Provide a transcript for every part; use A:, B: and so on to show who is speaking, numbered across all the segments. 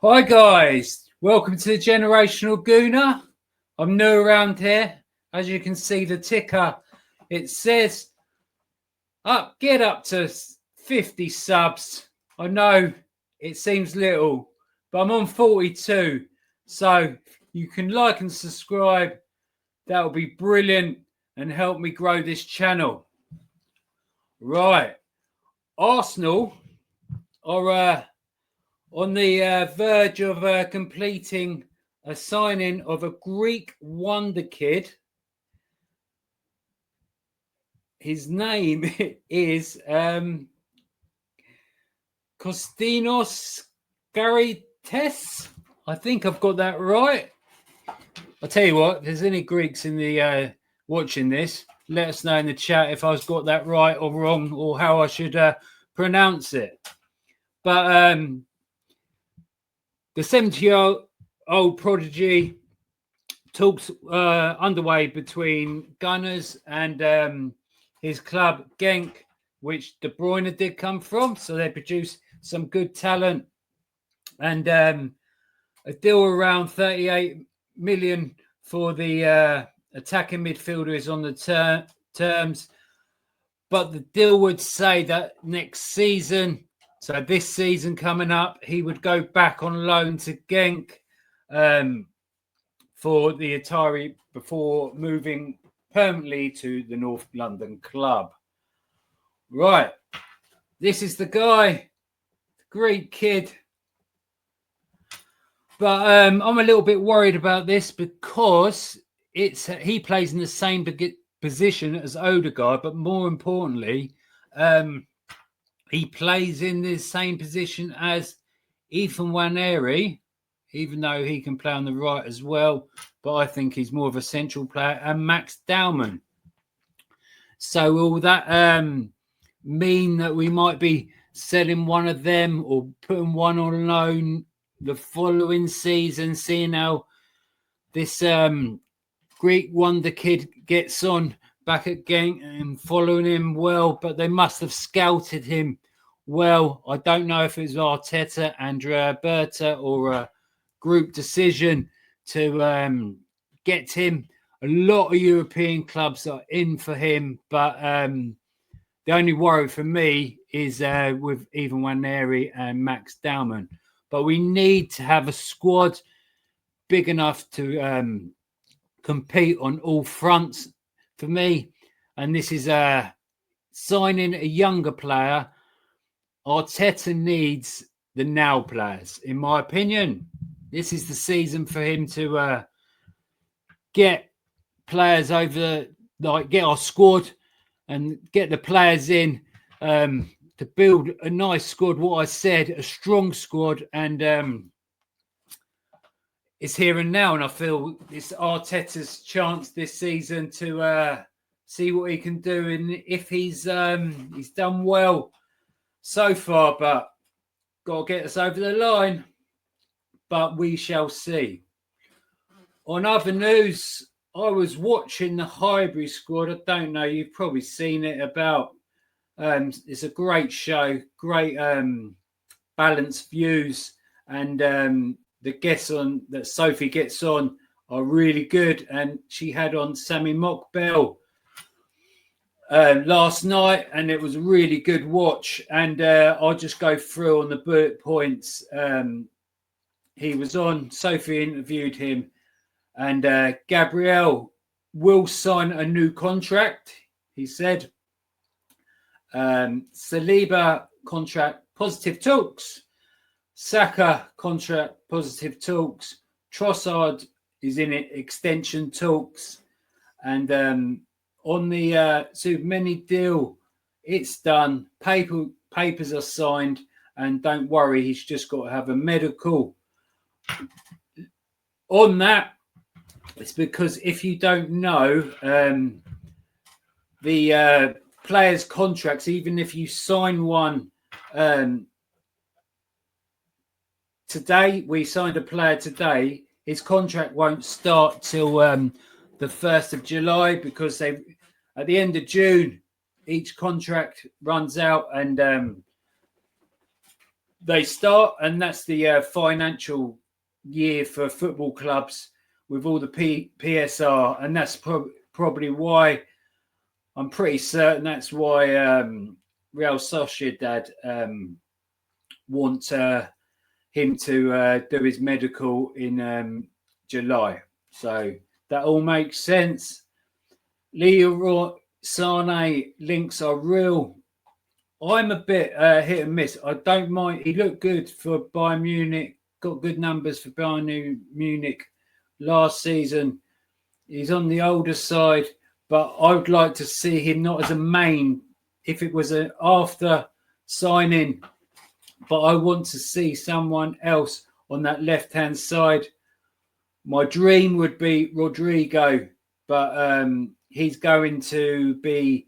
A: Hi guys, welcome to the Generational Gooner. I'm new around here. As you can see the ticker, it says get up to 50 subs. I know it seems little, but I'm on 42. So you can like and subscribe. That will be brilliant and help me grow this channel. Right. Arsenal are on the verge of completing a signing of a Greek wonderkid. His name is Kostinos Garites. I think I've got that right. I'll tell you what, if there's any Greeks in the watching this, let us know in the chat if I've got that right or wrong or how I should pronounce it. But the 70-year-old prodigy, talks underway between Gunners and his club Genk, which De Bruyne did come from. So they produce some good talent, and a deal around 38 million for the attacking midfielder is on the terms. But the deal would say that next season, so this season coming up, he would go back on loan to Genk for the Atari before moving permanently to the North London club. Right. This is the guy, the Greek kid. But I'm a little bit worried about this because he plays in the same position as Odegaard, but more importantly, he plays in the same position as Ethan Nwaneri, even though he can play on the right as well. But I think he's more of a central player, and Max Dowman. So will that mean that we might be selling one of them or putting one on loan the following season, seeing how this Greek wonder kid gets on back at Genk and following him well? But they must have scouted him well. I don't know if it was Arteta, Andrea Berta, or a group decision to get him. A lot of European clubs are in for him, but the only worry for me is with Ivan Nwaneri and Max Dowman. But we need to have a squad big enough to compete on all fronts for me. And this is signing a younger player. Arteta needs the now players, in my opinion. This is the season for him to get players over, like get our squad and get the players in to build a nice squad. What I said, a strong squad, and it's here and now. And I feel it's Arteta's chance this season to see what he can do, and if he's done well so far, but got to get us over the line. But we shall see. On other news, I was watching the Highbury squad. I don't know, you've probably seen it about. It's a great show, great balanced views, and the guests on that Sophie gets on are really good. And she had on Sammy Mockbell last night, and it was a really good watch. And I'll just go through on the bullet points. He was on, Sophie interviewed him, and Gabriel will sign a new contract, he said. Saliba contract, positive talks. Saka contract, positive talks. Trossard is in it, extension talks. And on the Submeni deal, it's done. Papers are signed, and don't worry, he's just got to have a medical. On that, it's because if you don't know, the players' contracts, even if you sign one today, we signed a player today, his contract won't start till the 1st of July, because at the end of June, each contract runs out, and they start, and that's the financial year for football clubs with all the PSR, and that's probably why I'm pretty certain that's why Real Sociedad want him to do his medical in July. So that all makes sense. Leroy Sané links are real. I'm a bit hit and miss. I don't mind. He looked good for Bayern Munich, got good numbers for Bayern Munich last season. He's on the older side, but I would like to see him not as a main, if it was an after signing, but I want to see someone else on that left-hand side. My dream would be Rodrigo, but he's going to be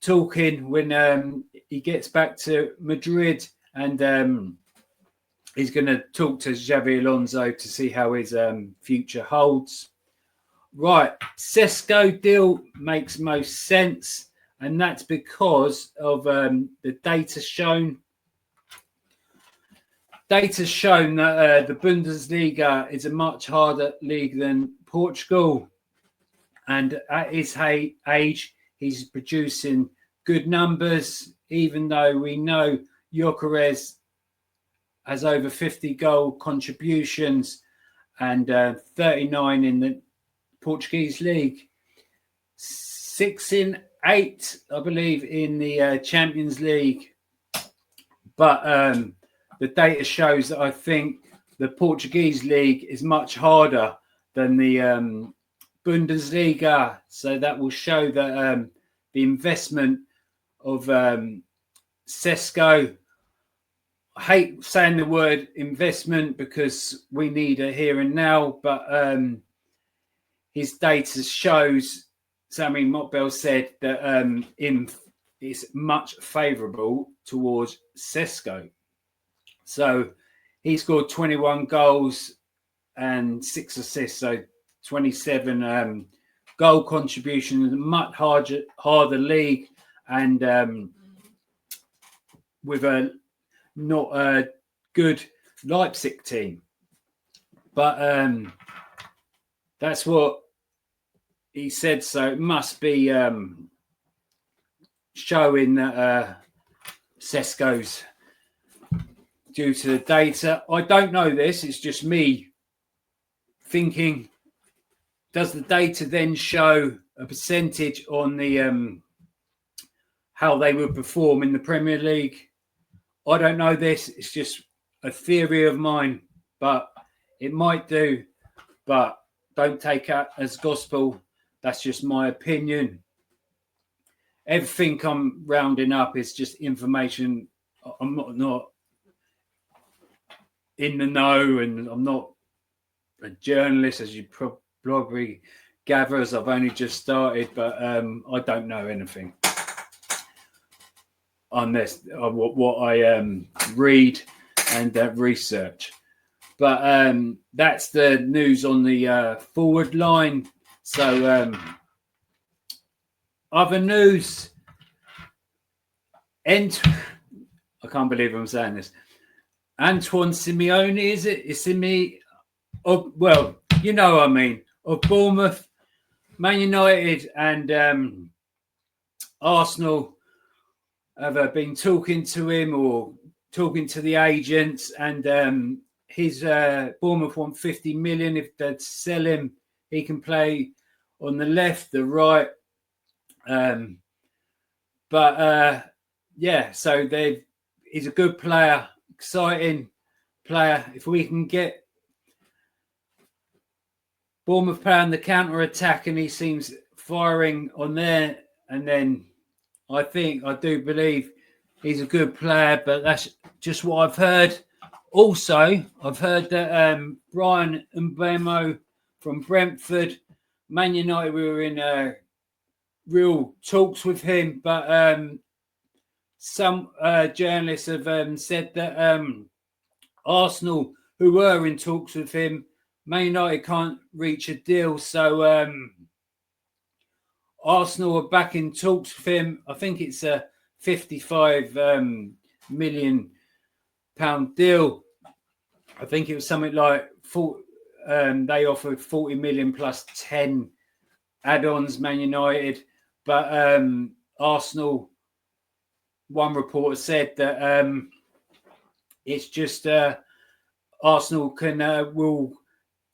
A: talking when he gets back to Madrid, and he's going to talk to Xabi Alonso to see how his future holds. Right, Sesko deal makes most sense, and that's because of the data shown. Data's shown that the Bundesliga is a much harder league than Portugal, and at his age, he's producing good numbers, even though we know Gyökeres has over 50 goal contributions and 39 in the Portuguese league. 6 in 8, I believe, in the Champions League. But the data shows that I think the Portuguese league is much harder than the Bundesliga. So that will show that the investment of Sesko, I hate saying the word investment because we need it here and now, but his data shows, Sami Mokbel said, that it's much favourable towards Sesko. So he scored 21 goals and 6 assists, so 27 goal contributions, a much harder league, and with a not a good Leipzig team. But that's what he said, so it must be showing that Sesko's due to the data. I don't know this, it's just me thinking, does the data then show a percentage on the how they would perform in the Premier League? I don't know this, it's just a theory of mine, but it might do, but don't take it as gospel. That's just my opinion. Everything I'm rounding up is just information. I'm not in the know, and I'm not a journalist, as you probably gather, as I've only just started, but I don't know anything unless what I read and research. But that's the news on the forward line. So other news, and I can't believe I'm saying this, Antoine Simeone, is it? Is Simeone? Oh, well, you know what I mean. Of Bournemouth, Man United, and Arsenal have been talking to him or talking to the agents, and his Bournemouth want 50 million. If they'd sell him, he can play on the left, the right. Yeah, so he's a good player, exciting player. If we can get Bournemouth playing the counter attack and he seems firing on there, and then I do believe he's a good player, but that's just what I've heard. Also, I've heard that Brian Mbeumo from Brentford, Man United, we were in real talks with him, but some journalists have said that Arsenal, who were in talks with him, Man United can't reach a deal, so Arsenal are back in talks with him. I think it's a 55 million deal. I think it was something like they offered 40 million plus 10 add-ons, Man United. But Arsenal, one reporter said that it's just Arsenal will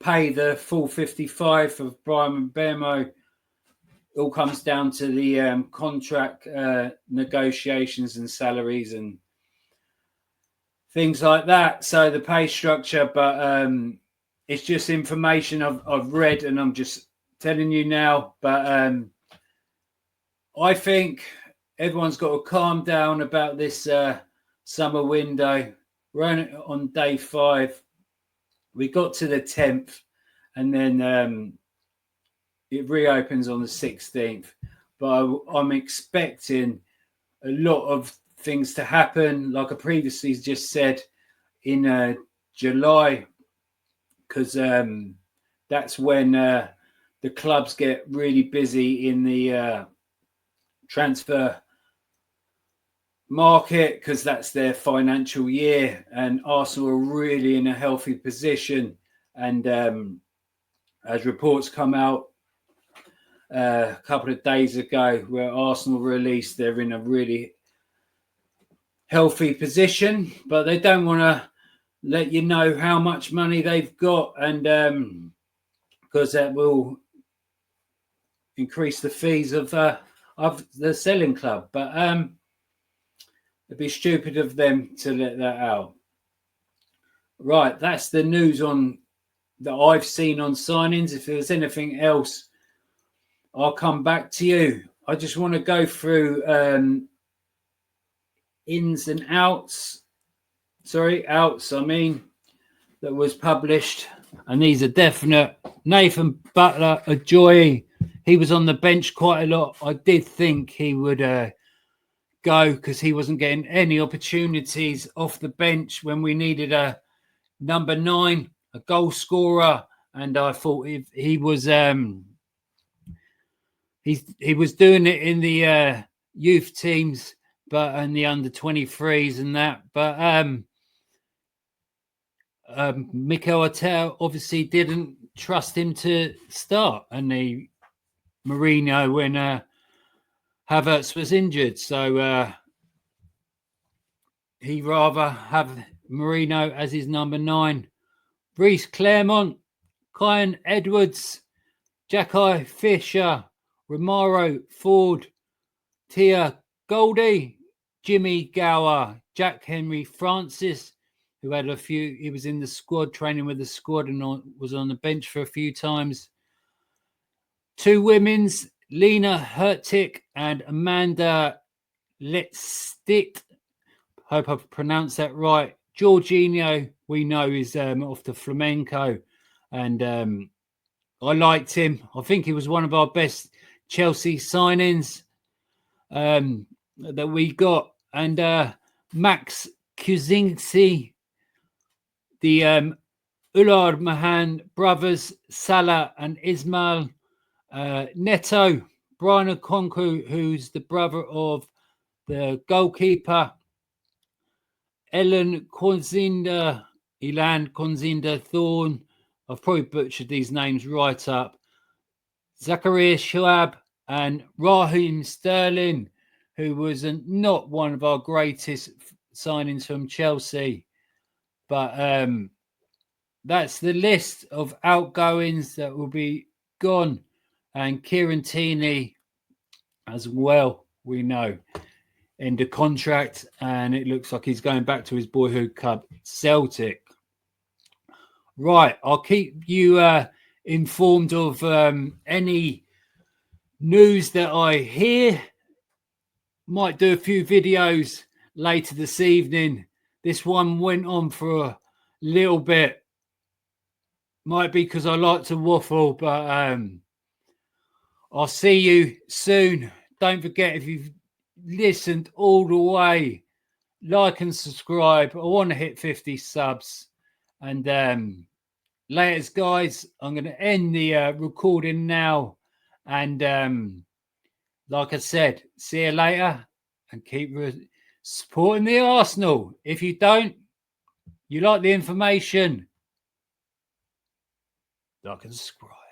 A: pay the full 55 of Brian Mbeumo. It all comes down to the contract negotiations and salaries and things like that. So the pay structure, but it's just information I've read and I'm just telling you now. But I think everyone's got to calm down about this summer window. We're on day 5. We got to the 10th and then it reopens on the 16th. But I'm expecting a lot of things to happen, like I previously just said, in July, because that's when the clubs get really busy in the transfer market, because that's their financial year, and Arsenal are really in a healthy position. And as reports come out a couple of days ago where Arsenal released, they're in a really healthy position, but they don't want to let you know how much money they've got, and because that will increase the fees of the selling club. But it'd be stupid of them to let that out. Right, that's the news on that I've seen on signings. If there's anything else, I'll come back to you. I just want to go through ins and outs. Outs, that was published. And these are definite. Nathan Butler, a joy. He was on the bench quite a lot. I did think he would go because he wasn't getting any opportunities off the bench when we needed a number 9, a goal scorer. And I thought he was he was doing it in the youth teams, but and the under 23s and that. But Mikel Arteta obviously didn't trust him to start, and Mourinho when Havertz was injured, so he rather have Mourinho as his number 9. Reece Claremont, Kyan Edwards, Jackai Fisher, Romaro Ford, Tia Goldie, Jimmy Gower, Jack Henry Francis, who had a few. He was in the squad, training with the squad, and was on the bench for a few times. 2 women's, Lena Hurtig and Amanda Letstick. Hope I've pronounced that right. Jorginho, we know, is off to Flamenco, and I liked him. I think he was one of our best Chelsea signings that we got. And Max Kuzinski, the Ulad Mahan brothers, Salah and Ismail, Neto, Brian Okonkwo, who's the brother of the goalkeeper, Ilan Konzinda Thorne. I've probably butchered these names right up. Zakaria Schwab and Raheem Sterling, who was not one of our greatest signings from Chelsea. But that's the list of outgoings that will be gone. And Kieran Tierney as well, we know, end of contract, and it looks like he's going back to his boyhood club, Celtic. Right, I'll keep you informed of any news that I hear. Might do a few videos later this evening. This one went on for a little bit. Might be because I like to waffle, but I'll see you soon. Don't forget, if you've listened all the way, like and subscribe. I want to hit 50 subs. And laters, guys. I'm going to end the recording now. And like I said, see you later. And keep supporting the Arsenal. If you don't, You like the information? Like and subscribe.